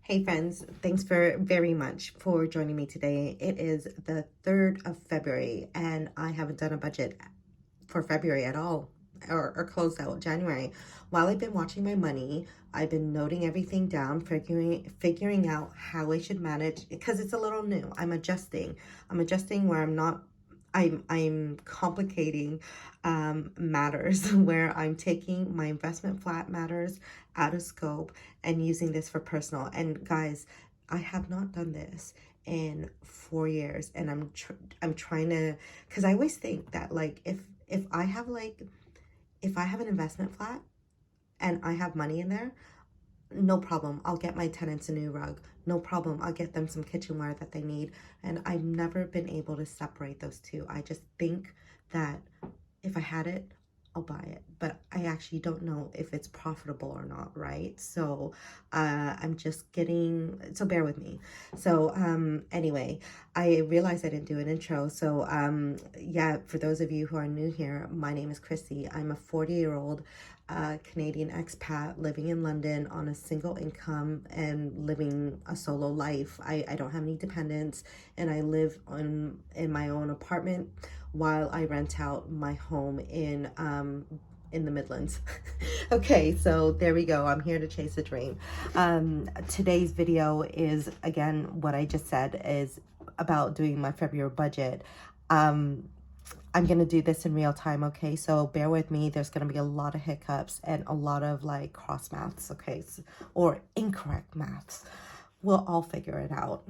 Hey friends, thanks for very much for joining me today. It is the 3rd of February and I haven't done a budget for February at all or closed out January. While I've been watching my money, I've been noting everything down, figuring out how I should manage because it's a little new. I'm adjusting where I'm complicating matters where I'm taking my investment flat matters out of scope and using this for personal. And guys, I have not done this in 4 years, and I'm trying to, because I always think that like if I have an investment flat and I have money in there, no problem. I'll get my tenants a new rug. No problem. I'll get them some kitchenware that they need. And I've never been able to separate those two. I just think that if I had it, I'll buy it. But I actually don't know if it's profitable or not, right? So I'm just getting, so bear with me. So anyway, I realized I didn't do an intro. So yeah, for those of you who are new here, my name is Chrissy. I'm a 40-year-old Canadian expat living in London on a single income and living a solo life. I don't have any dependents, and I live in my own apartment while I rent out my home in the Midlands. Okay, so there we go. I'm here to chase a dream. Today's video is, again, what I just said is about doing my February budget. I'm going to do this in real time, okay? So bear with me. There's going to be a lot of hiccups and a lot of like cross maths, okay? Or incorrect maths. We'll all figure it out.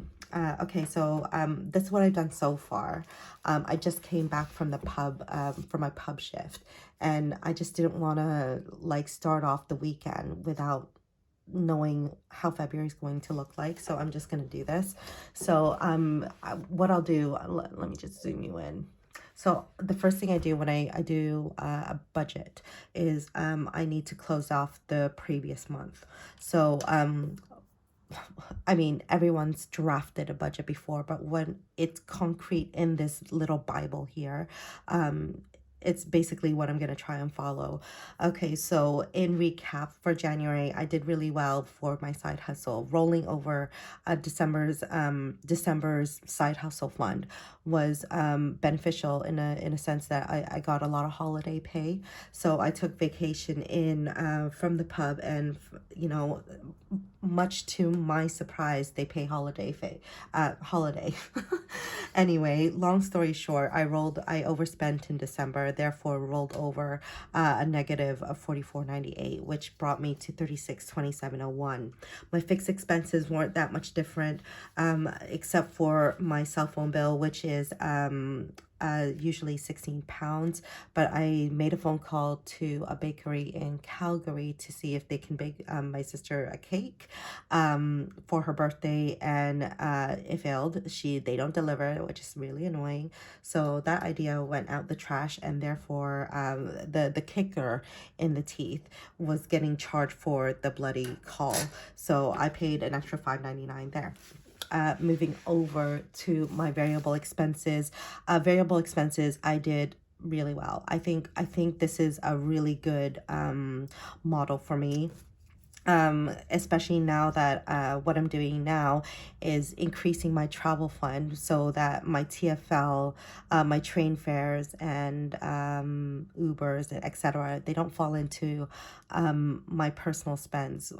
Okay, so this is what I've done so far. I just came back from the pub, for my pub shift. And I just didn't want to like start off the weekend without knowing how February is going to look like. So I'm just going to do this. So what I'll do, let me just zoom you in. So the first thing I do when I do a budget is I need to close off the previous month. So I mean, everyone's drafted a budget before, but when it's concrete in this little Bible here, it's basically what I'm going to try and follow. Okay, so in recap for January, I did really well for my side hustle. Rolling over December's side hustle fund was beneficial in a sense that I got a lot of holiday pay. So I took vacation in from the pub, and you know, much to my surprise, they pay holiday holiday. Anyway, long story short, I overspent in December, therefore rolled over a negative of 44.98, which brought me to 36.2701. My fixed expenses weren't that much different, except for my cell phone bill, which is usually £16, but I made a phone call to a bakery in Calgary to see if they can bake my sister a cake for her birthday, and it failed. They don't deliver, which is really annoying. So that idea went out the trash, and therefore the kicker in the teeth was getting charged for the bloody call. So I paid an extra $5.99 there. Moving over to my variable expenses. I did really well. I think this is a really good model for me. Especially now that what I'm doing now is increasing my travel fund so that my TFL, my train fares and Ubers, etc., they don't fall into my personal spends,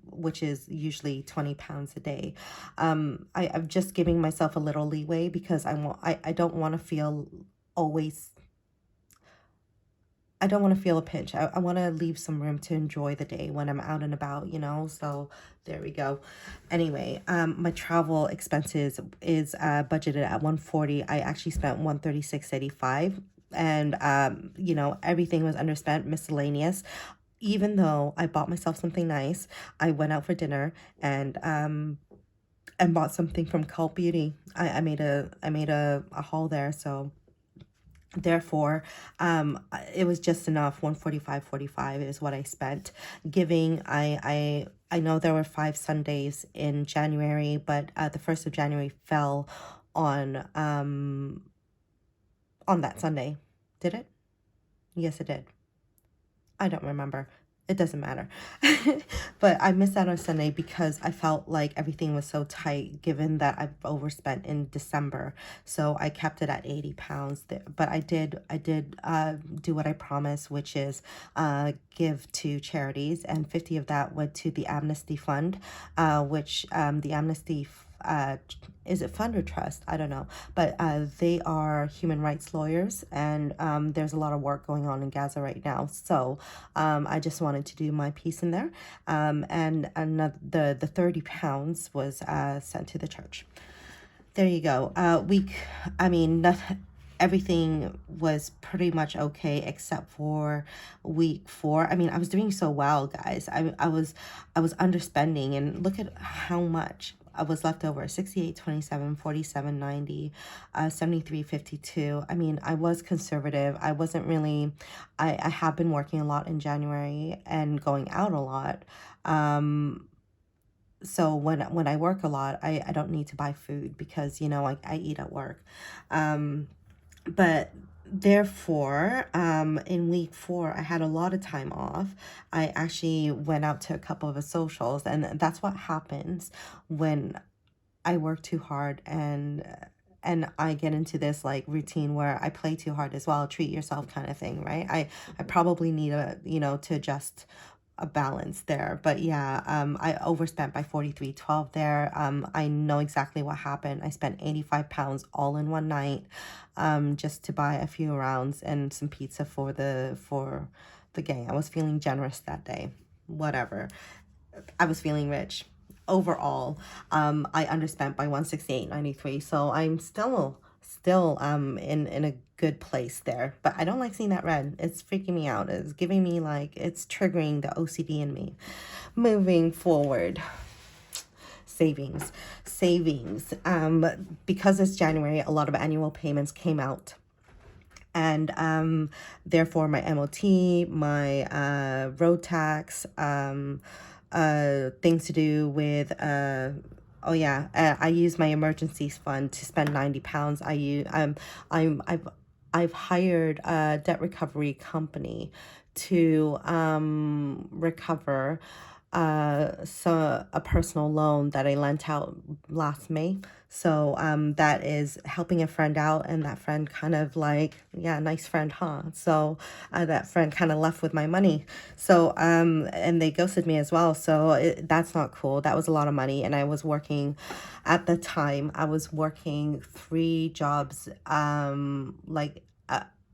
which is usually £20 a day. I'm just giving myself a little leeway because I don't want to feel always. I don't want to feel a pinch. I want to leave some room to enjoy the day when I'm out and about, you know? So there we go. Anyway, my travel expenses is budgeted at 140. I actually spent 136.85. And, you know, everything was underspent, miscellaneous. Even though I bought myself something nice, I went out for dinner and bought something from Cult Beauty. I made a haul there, so therefore it was just enough. 145.45 is what I spent. Giving, I know there were 5 Sundays in January, but the 1st of January fell on that Sunday. Did it? Yes, it did. I don't remember. It doesn't matter. But I missed out on Sunday because I felt like everything was so tight given that I've overspent in December. So I kept it at 80 pounds. But I did do what I promised, which is give to charities, and 50 of that went to the Amnesty Fund, which the Amnesty is it fund or trust? I don't know. But they are human rights lawyers, and there's a lot of work going on in Gaza right now. So I just wanted to do my piece in there. And another, the 30 pounds was sent to the church. There you go. I mean, everything was pretty much okay except for week 4. I mean, I was doing so well, guys. I was underspending, and look at how much I was left over: 68.27, 47.90, 73.52. I mean, I was conservative. I wasn't really. I have been working a lot in January and going out a lot. So when I work a lot, I don't need to buy food because I eat at work. But therefore, in week 4, I had a lot of time off. I actually went out to a couple of socials, and that's what happens when I work too hard, and I get into this like routine where I play too hard as well, treat yourself kind of thing, right? I probably need to adjust a balance there. But yeah, I overspent by 43.12 there. I know exactly what happened. I spent 85 pounds all in one night, just to buy a few rounds and some pizza for the gang. I was feeling generous that day. Whatever. I was feeling rich. Overall, I underspent by 168.93. So I'm still in a good place there, but I don't like seeing that red. It's freaking me out. It's giving me it's triggering the OCD in me. Moving forward, savings. Because it's January, a lot of annual payments came out, and therefore my MOT, my road tax, things to do with oh yeah, I use my emergencies fund to spend 90 pounds. I've hired a debt recovery company to recover a personal loan that I lent out last May. So that is helping a friend out, and that friend kind of nice friend, huh? So that friend kind of left with my money. So and they ghosted me as well. So that's not cool. That was a lot of money, and I was working at the time. I was working 3 jobs.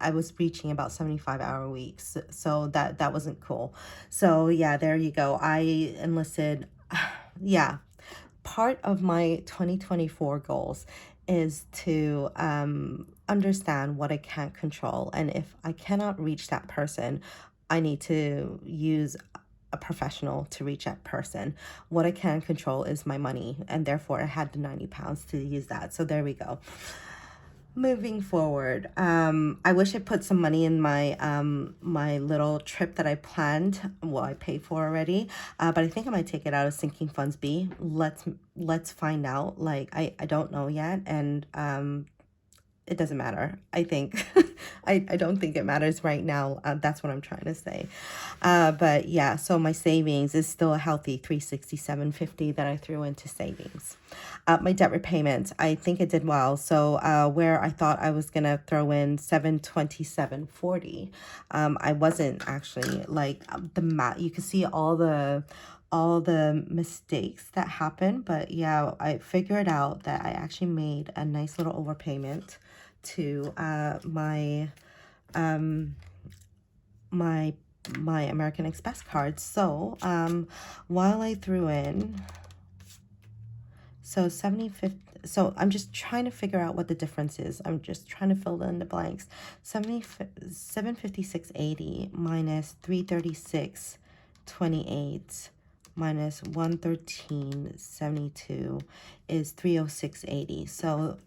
I was reaching about 75-hour weeks, so that wasn't cool. So yeah, there you go. I enlisted. Yeah, part of my 2024 goals is to understand what I can't control, and if I cannot reach that person, I need to use a professional to reach that person. What I can control is my money, and therefore I had the 90 pounds to use that. So there we go. Moving forward, I wish I put some money in my my little trip that I planned. Well, I paid for already, but I think I might take it out of sinking funds B. Let's find out. I don't know yet, and it doesn't matter. I think I don't think it matters right now. That's what I'm trying to say. But yeah, so my savings is still a healthy 367.50 that I threw into savings. My debt repayment, I think it did well. So where I thought I was gonna throw in 727.40, I wasn't actually. The math. You can see all the mistakes that happened, but yeah, I figured out that I actually made a nice little overpayment to my my American Express card. So while I threw in 75, so I'm just trying to figure out what the difference is. I'm just trying to fill in the blanks. 756.80 minus 336.28 minus 113.72 is 306.80. So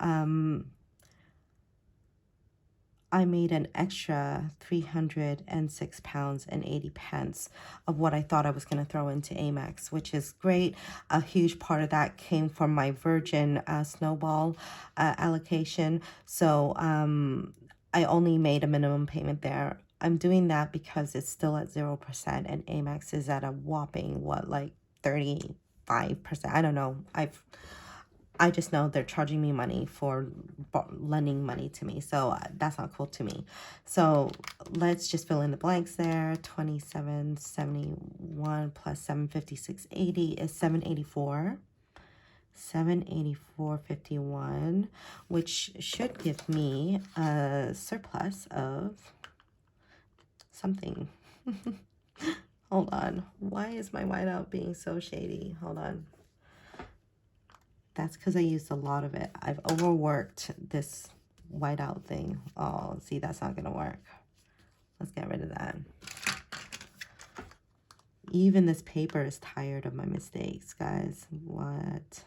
I made an extra 306 pounds and 80 pence of what I thought I was going to throw into Amex, which is great. A huge part of that came from my Virgin Snowball allocation. So I only made a minimum payment there I'm doing that because it's still at 0% and Amex is at a whopping, what, like 35%? I don't know. I just know they're charging me money for lending money to me. So that's not cool to me. So let's just fill in the blanks there. 2771 plus 756.80 is 784. 784.51, which should give me a surplus of something. Hold on. Why is my whiteout being so shady? Hold on. That's because I used a lot of it. I've overworked this whiteout thing. Oh, see, that's not going to work. Let's get rid of that. Even this paper is tired of my mistakes, guys. What?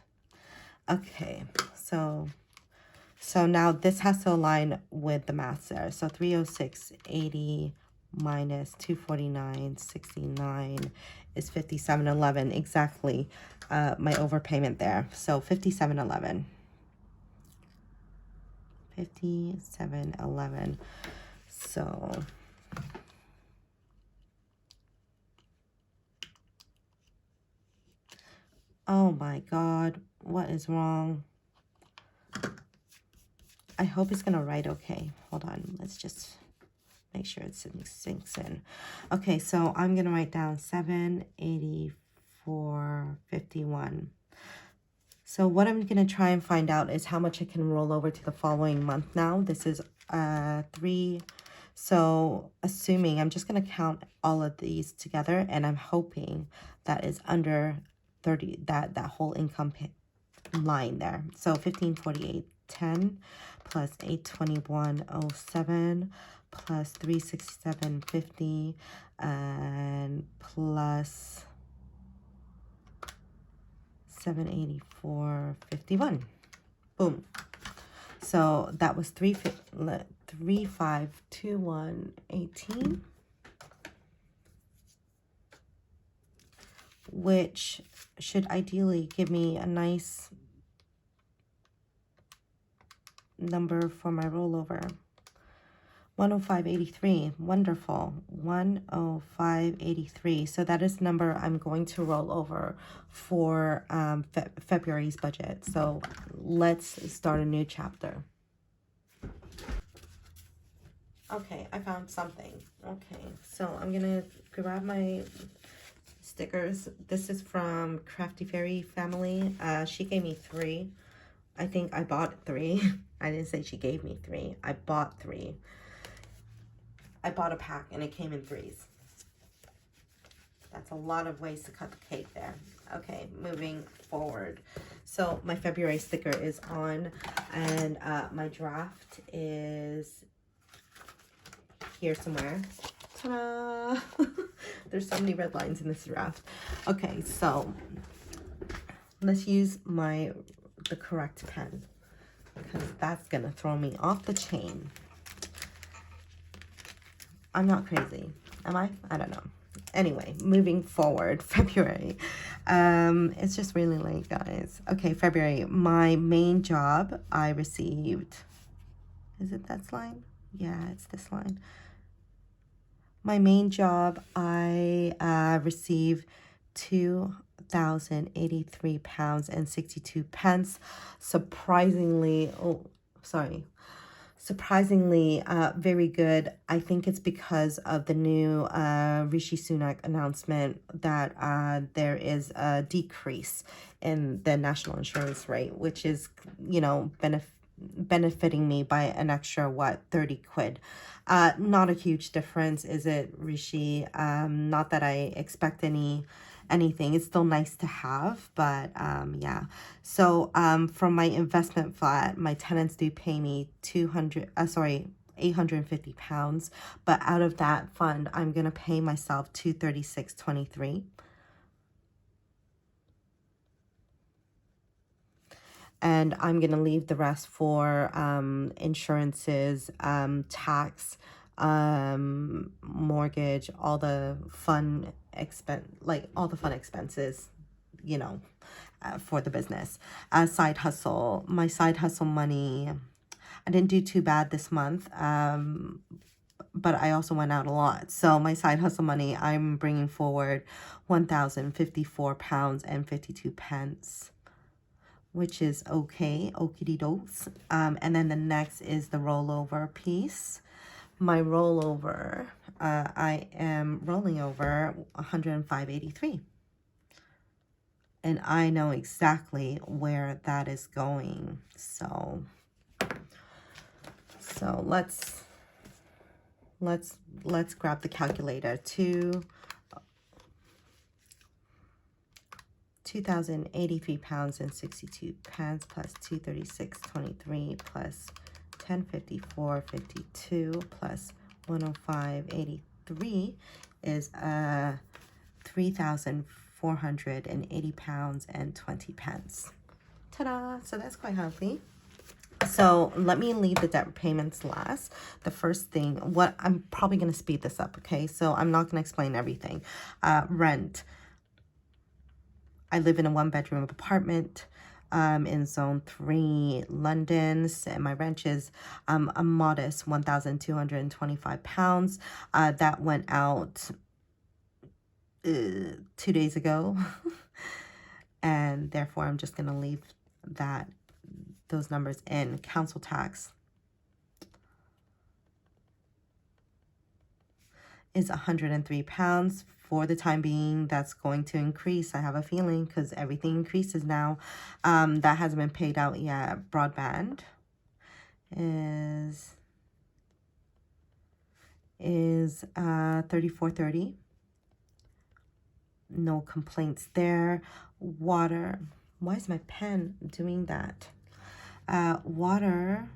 Okay, so now this has to align with the math there. So 306.80 minus 249.69 is 57.11. Exactly my overpayment there. So 57.11. 57.11. So oh my God, what is wrong? I hope it's gonna write okay. Hold on, let's just make sure it sinks in. Okay, so I'm gonna write down 784.51. So what I'm gonna try and find out is how much I can roll over to the following month now. This is 3. So assuming, I'm just gonna count all of these together, and I'm hoping that is under 30, that whole income line there. So 1548.10 plus 821.07 plus 367.50 and plus 784.51. Boom. So that was 3521.18, which should ideally give me a nice number for my rollover. 105.83. Wonderful. 105.83. So that is the number I'm going to roll over for February's budget. So let's start a new chapter. Okay, I found something. Okay, so I'm gonna grab my stickers. This is from Crafty Fairy Family. She gave me 3. I think I bought 3. I didn't say she gave me 3. I bought 3. I bought a pack and it came in 3s. That's a lot of ways to cut the cake there. Okay, moving forward. So my February sticker is on, and my draft is here somewhere. Ta-da! There's so many red lines in this draft. Okay, so let's use the correct pen, because that's gonna throw me off the chain. I'm not crazy, am I? I don't know. Anyway, moving forward, February. It's just really late, guys. Okay, February. My main job, I received. Is it that line? Yeah, it's this line. My main job, I received £2,083.62. Surprisingly, surprisingly very good. I think it's because of the new Rishi Sunak announcement that there is a decrease in the national insurance rate, which is, you know, benefiting me by an extra, what, 30 quid. Not a huge difference, is it, Rishi? Not that I expect anything. It's still nice to have, but yeah. So from my investment flat, my tenants do pay me £850, but out of that fund, I'm gonna pay myself $236.23. And I'm going to leave the rest for insurances, tax, mortgage, all the fun expenses, you know, for the business. Side hustle, my side hustle money, I didn't do too bad this month. but I also went out a lot. So my side hustle money, I'm bringing forward £1,054 and 52 pence, which is okay, okie dokes. And then the next is the rollover piece. My rollover, I am rolling over 105.83. And I know exactly where that is going. So let's grab the calculator. 2,083 pounds and 62 pence plus 236.23 plus 1054.52 plus 105.83 is 3,480 pounds and 20 pence. Ta-da! So that's quite healthy. So let me leave the debt payments last. The first thing, what I'm probably going to speed this up, okay? So I'm not going to explain everything. Rent. I live in a 1-bedroom apartment in Zone 3, London. And my rent is a modest £1,225. That went out 2 days ago. And therefore, I'm just going to leave those numbers in. Council tax is £103. For the time being, that's going to increase. I have a feeling because everything increases now. That hasn't been paid out yet. Broadband is $34.30. No complaints there. Water. Why is my pen doing that? Water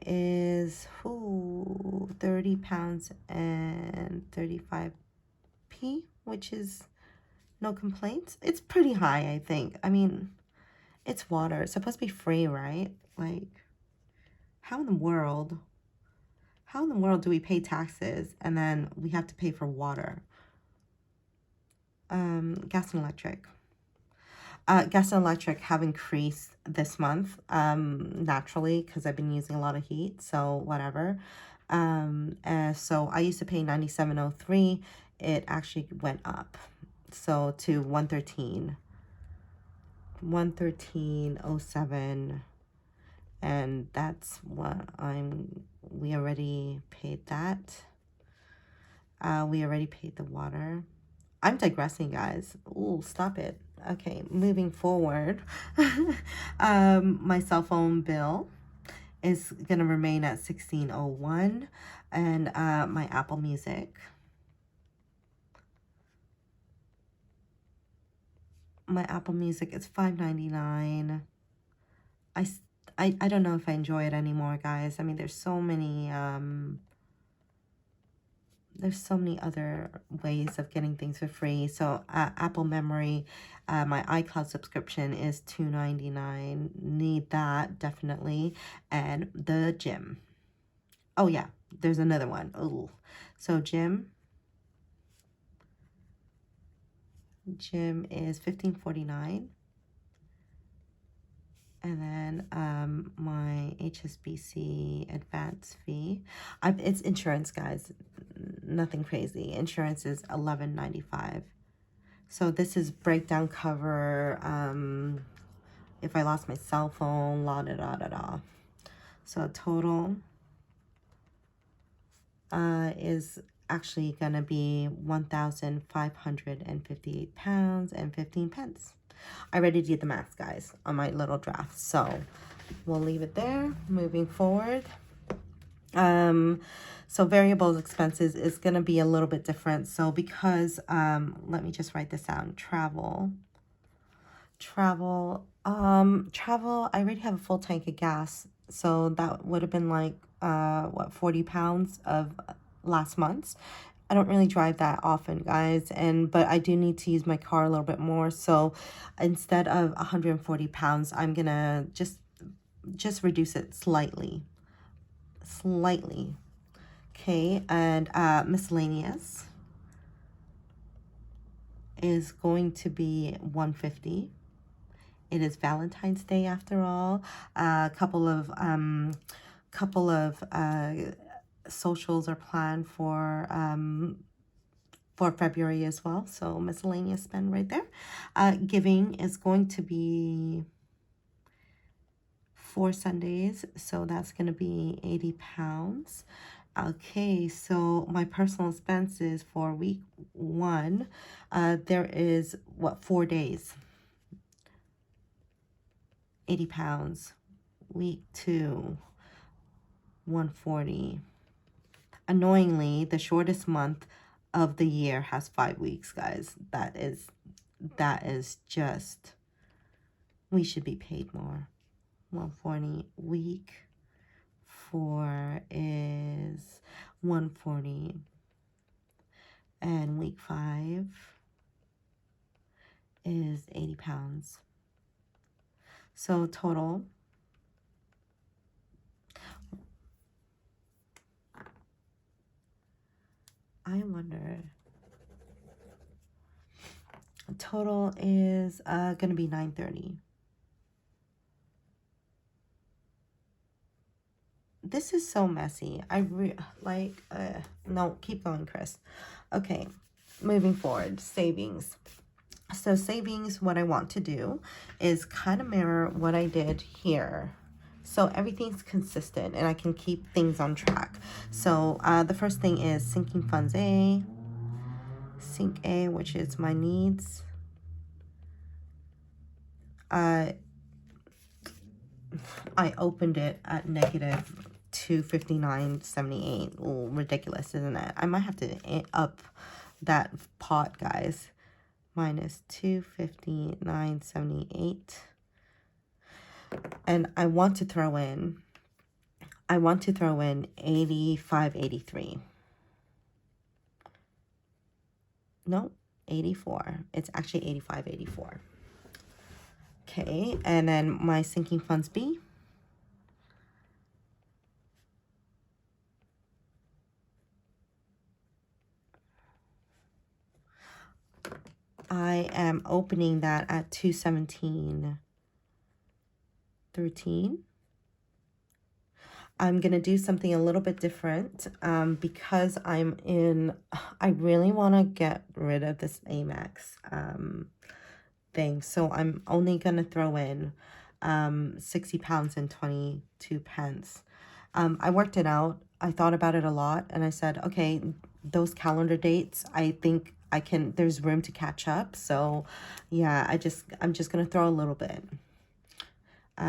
is £30 and 35p, which is no complaints. It's pretty high, I think. I mean, it's water. It's supposed to be free, right? Like, how in the world do we pay taxes and then we have to pay for water? Gas and electric. Gas and electric have increased this month, naturally, because I've been using a lot of heat, so whatever. So I used to pay $97.03. It actually went up, so to $113.07, and that's what we already paid that. We already paid the water. I'm digressing, guys. Ooh, stop it. Okay, moving forward. My cell phone bill is going to remain at $16.01. And my Apple Music. My Apple Music is $5.99. I don't know if I enjoy it anymore, guys. I mean, there's so many other ways of getting things for free. So Apple Memory, my iCloud subscription is $2.99. Need that, definitely. And the gym. Oh, yeah, there's another one. Oh, so gym is $15.49. And then my HSBC advance fee. It's insurance, guys. Nothing crazy. Insurance is $11.95. So this is breakdown cover. If I lost my cell phone, la da da da da. So total is actually gonna be £1,558 and 15 pence. I already did the math, guys, on my little draft. So we'll leave it there. Moving forward. So variable expenses is going to be a little bit different. So because, let me just write this down. Travel, I already have a full tank of gas. So that would have been like, 40 pounds of last month's. I don't really drive that often, guys, but I do need to use my car a little bit more. So instead of 140 pounds, I'm gonna just reduce it slightly. Okay, and miscellaneous is going to be 150. It is Valentine's Day after all. A couple of couple of socials are planned for February as well. So miscellaneous spend right there. Giving is going to be 4 Sundays. So that's going to be 80 pounds. Okay, so my personal expenses for week 1, there is, 4 days. 80 pounds. Week 2, 140. Annoyingly, the shortest month of the year has 5 weeks, guys. That is just, we should be paid more. 140. Week 4 is 140. And week 5 is 80 pounds. So total, I wonder, total is going to be 930. This is so messy. No, keep going, Chris. Okay, moving forward, savings. So savings, what I want to do is kind of mirror what I did here. So everything's consistent and I can keep things on track. So the first thing is sinking funds A. Sink A, which is my needs. I opened it at negative 259.78. Ooh, ridiculous, isn't it? I might have to up that pot, guys. Minus 259.78. And I want to throw in 85.83. No, 84. It's actually 85.84. Okay, and then my sinking funds B. I am opening that at 217.13. I'm going to do something a little bit different because I really want to get rid of this Amex thing. So I'm only going to throw in 60 pounds and 22 pence. I worked it out. I thought about it a lot and I said, okay, those calendar dates, I think there's room to catch up. So yeah, I'm just going to throw a little bit.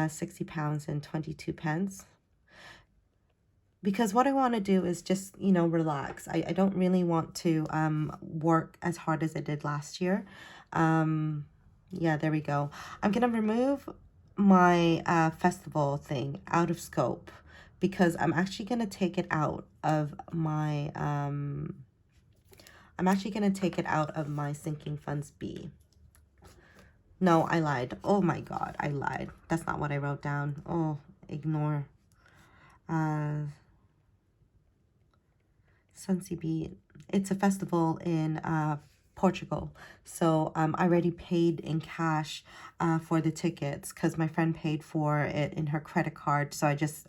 60 pounds and 22 pence. Because what I want to do is just, relax. I don't really want to work as hard as I did last year. Yeah, there we go. I'm going to remove my festival thing out of scope because I'm actually going to take it out of my, sinking funds B. No, I lied. Oh my God, I lied. That's not what I wrote down. Oh, ignore. Sunsi Beat. It's a festival in Portugal. So I already paid in cash for the tickets because my friend paid for it in her credit card. So I just,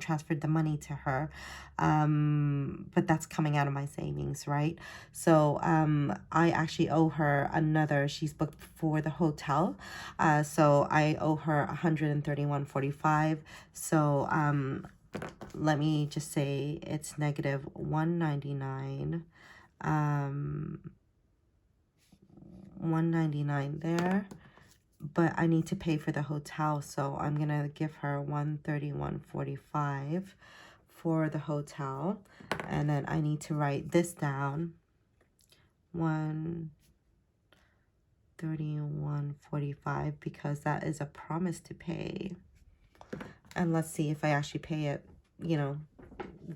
transferred the money to her. But that's coming out of my savings, right? So I actually owe her another. She's booked for the hotel. So I owe her 131.45. So let me just say it's negative 199. 199 there, but I need to pay for the hotel, so I'm gonna give her 131.45 for the hotel, and then I need to write this down, 131.45, because that is a promise to pay. And let's see if I actually pay it,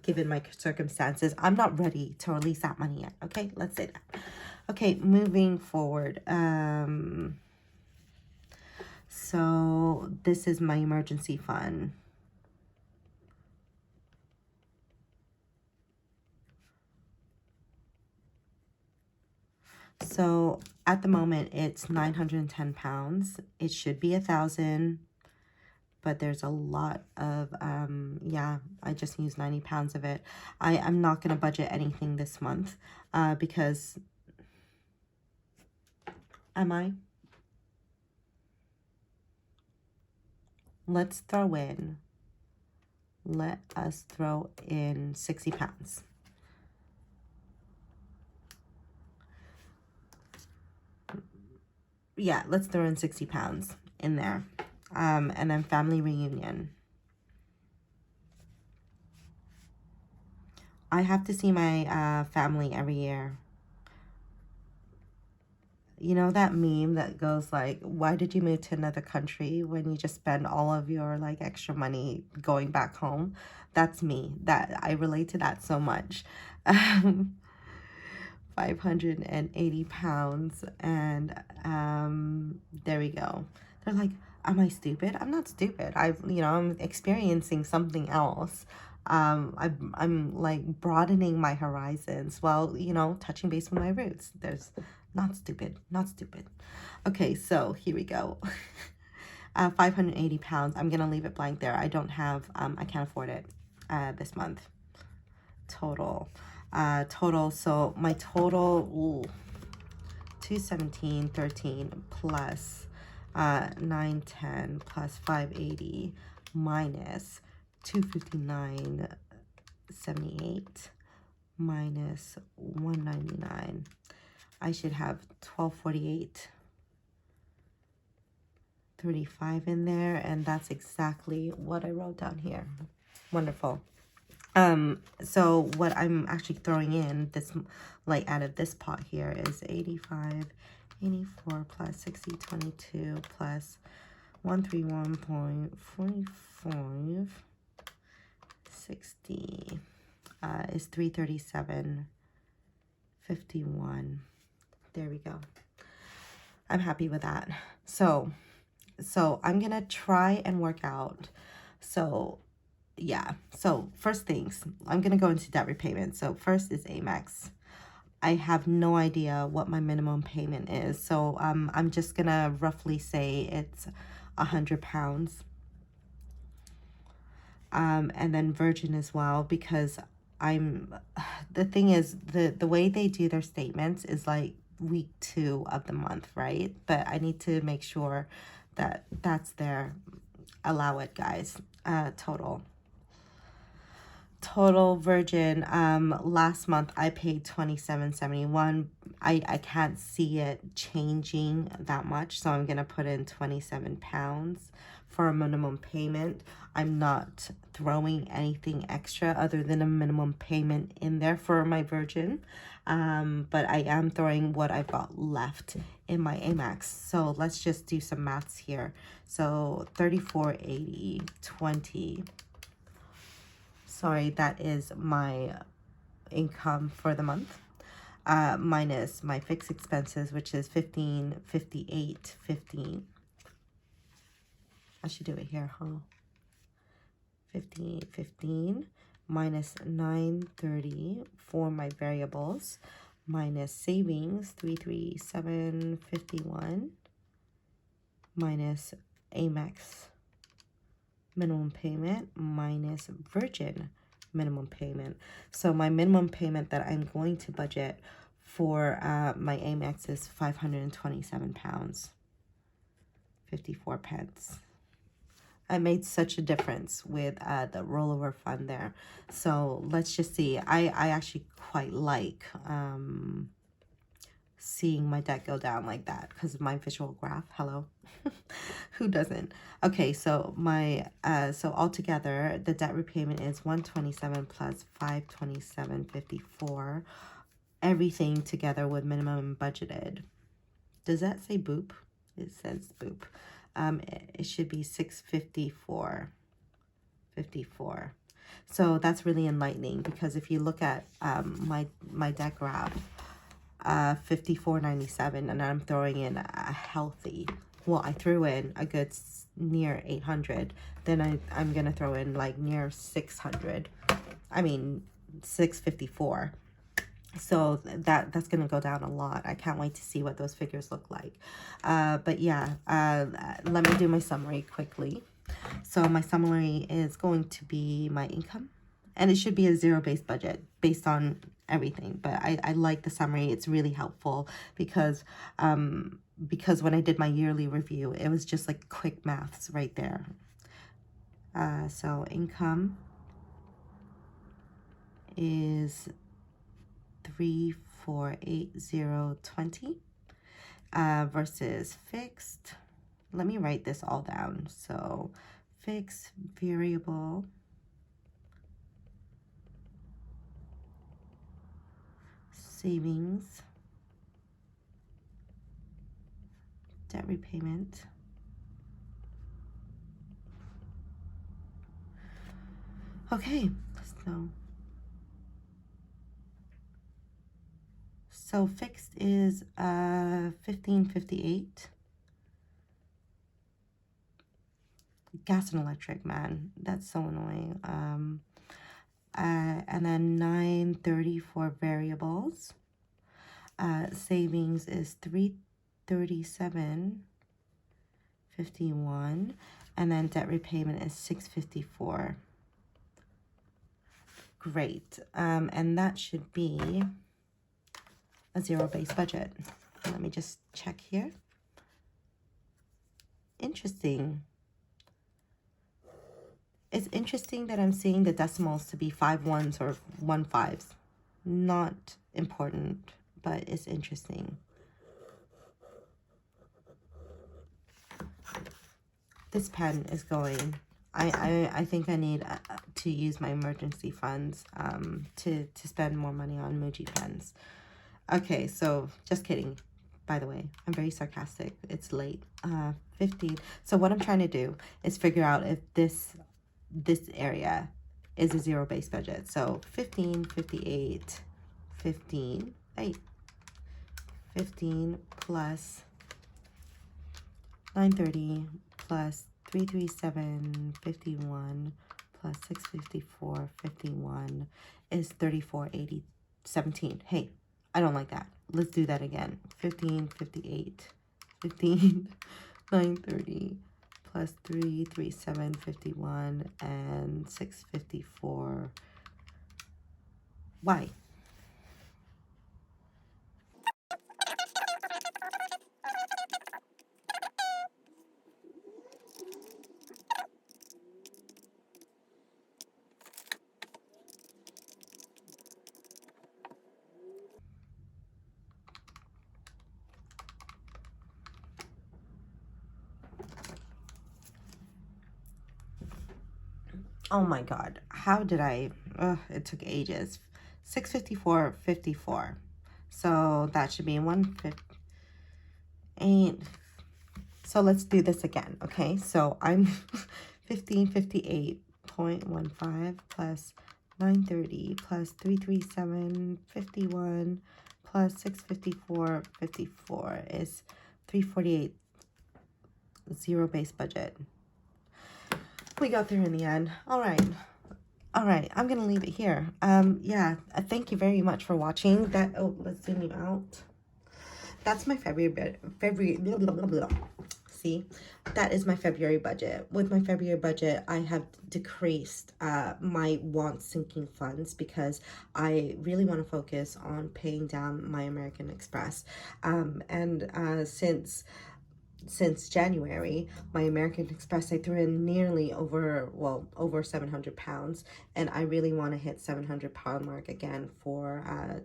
given my circumstances. I'm not ready to release that money yet. Okay, let's say that. Okay, moving forward. So this is my emergency fund. So at the moment, it's 910 pounds. It should be 1,000. but there's a lot of, yeah, I just used 90 pounds of it. I'm not going to budget anything this month because, am I? Let's throw in, let us throw in 60 pounds. Yeah, let's throw in 60 pounds in there. And then family reunion. I have to see my family every year. You know that meme that goes like, why did you move to another country when you just spend all of your like extra money going back home? That's me. That I relate to that so much. 580 pounds, and there we go. They're like, am I stupid? I'm not stupid. I'm experiencing something else. I'm like broadening my horizons while, touching base with my roots. There's not stupid. Okay, so here we go. 580 pounds. I'm gonna leave it blank there. I don't have, I can't afford it this month. Total, so my total, 217.13 plus 910 plus 580 minus 259.78 minus 199. I should have 1248.35 in there, and that's exactly what I wrote down here. Wonderful. So what I'm actually throwing in this, like out of this pot here, is 85.84 plus 60.22 plus 131.45 60 is 337.51. There we go. I'm happy with that. So I'm gonna try and work out. So yeah, so first things, I'm gonna go into debt repayment. So first is Amex. I have no idea what my minimum payment is, so I'm just gonna roughly say it's 100 pounds. And then Virgin as well, because the thing is, the way they do their statements is like week 2 of the month, right? But I need to make sure that that's there. Allow it, guys. Total Virgin, last month I paid $27.71. I can't see it changing that much, so I'm gonna put in 27 pounds for a minimum payment. I'm not throwing anything extra other than a minimum payment in there for my Virgin, but I am throwing what I've got left in my Amex. So let's just do some maths here. So 34.80.20. Sorry, that is my income for the month, minus my fixed expenses, which is 15.58.15. I should do it here, huh? 15.15 minus 9.30 for my variables, minus savings 337.51, minus Amex minimum payment, minus Virgin minimum payment. So my minimum payment that I'm going to budget for my Amex is 527 pounds, 54 pence. I made such a difference with the rollover fund there. So let's just see. I actually quite like seeing my debt go down like that because of my visual graph. Hello. Who doesn't? Okay, so my so altogether the debt repayment is 127 plus 527.54. Everything together with minimum budgeted. Does that say boop? It says boop. It should be 654.54. So that's really enlightening, because if you look at my debt graph, 54.97, and I'm throwing in a healthy, well, I threw in a good near 800, then I'm gonna throw in like near 600, I mean 654. So that's gonna go down a lot. I can't wait to see what those figures look like. But yeah, let me do my summary quickly. So my summary is going to be my income. And it should be a zero-based budget based on everything. But I like the summary. It's really helpful because when I did my yearly review, it was just like quick maths right there. So income is 3,480.20 versus fixed. Let me write this all down. So fixed, variable, savings, debt repayment, okay, so fixed is 1558. Gas and electric, man, that's so annoying. And then 930 for variables. Savings is 337.51, and then debt repayment is 654. Great. And that should be a zero-based budget. Let me just check here. Interesting. It's interesting that I'm seeing the decimals to be 5 ones or 1 5s. Not important, but it's interesting. This pen is going. I think I need to use my emergency funds to spend more money on Muji pens. Okay, so just kidding. By the way, I'm very sarcastic. It's late. 15. So what I'm trying to do is figure out if this area is a zero-based budget. So 15, 58, 15, 8, 15 plus 930 plus 337.51 plus 654.51 is 34.80.17. Hey, I don't like that. Let's do that again. 15, 58, 15, 930 plus 337.51 and 654. Why? Oh my God, how did I, it took ages. 654.54. So that should be 158. So let's do this again, okay? So I'm 1558.15 plus 930 plus 337.51 plus 654.54 is 348. Zero-based budget. We got there in the end. All right, I'm gonna leave it here. Yeah, thank you very much for watching that. Oh, let's zoom you out. That's my February blah, blah, blah, blah. See, that is my February budget. With my February budget, I have decreased my want sinking funds because I really want to focus on paying down my American Express. Since January, my American Express, I threw in nearly over 700 pounds, and I really want to hit 700-pound mark again for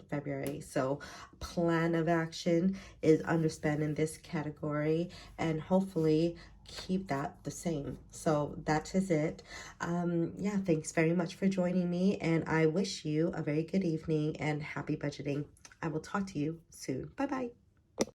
February. So plan of action is underspend in this category and hopefully keep that the same. So that is it. Yeah, thanks very much for joining me, and I wish you a very good evening and happy budgeting. I will talk to you soon. Bye bye.